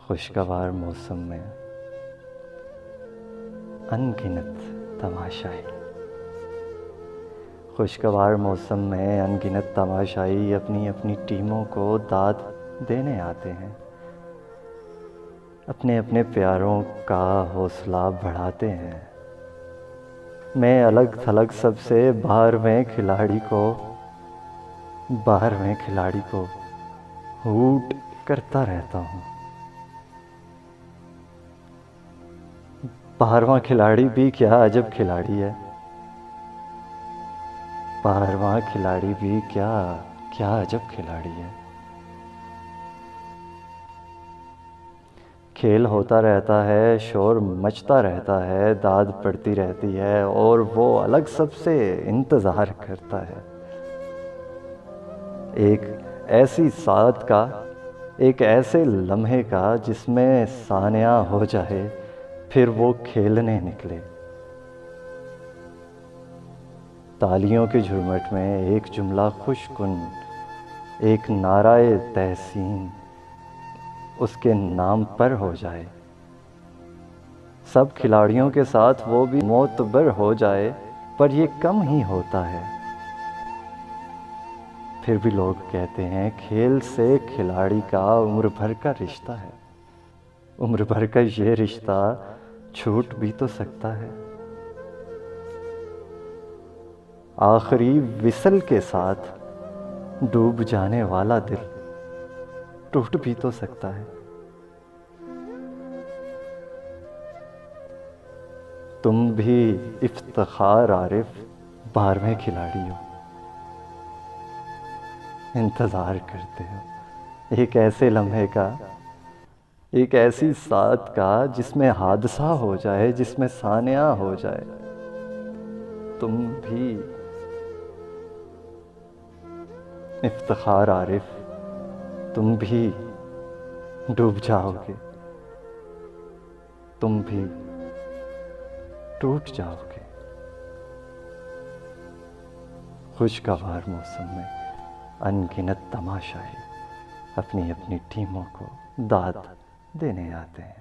खुशगवार मौसम में अनगिनत तमाशाई। खुशगवार मौसम में अनगिनत तमाशाई अपनी अपनी टीमों को दाद देने आते हैं, अपने अपने प्यारों का हौसला बढ़ाते हैं। मैं अलग थलग सबसे बाहरवें खिलाड़ी को हूट करता रहता हूँ। 12वां खिलाड़ी भी क्या अजब खिलाड़ी है। 12वां खिलाड़ी भी क्या अजब खिलाड़ी है। खेल होता रहता है, शोर मचता रहता है, दाद पड़ती रहती है और वो अलग सबसे इंतज़ार करता है। एक ऐसी साथ का, एक ऐसे लम्हे का जिसमें सानिया हो जाए, फिर वो खेलने निकले। तालियों के झुरमुट में एक जुमला खुशकुन, एक नाराए तहसीन उसके नाम पर हो जाए। सब खिलाड़ियों के साथ वो भी मोतबर हो जाए, पर ये कम ही होता है। फिर भी लोग कहते हैं खेल से खिलाड़ी का उम्र भर का रिश्ता है। उम्र भर का ये रिश्ता छूट भी तो सकता है। आखिरी विसल के साथ डूब जाने वाला दिल टूट भी तो सकता है। तुम भी इफ्तिखार आरिफ 12वें खिलाड़ी हो। इंतज़ार करते हो एक ऐसे लम्हे का, एक ऐसी साथ का जिसमें हादसा हो जाए, जिसमें सानिया हो जाए। तुम भी इफ्तिखार आरिफ, तुम भी डूब जाओगे, तुम भी टूट जाओगे। खुशगवार मौसम में अनगिनत तमाशाई अपनी अपनी टीमों को दाद देने आते हैं।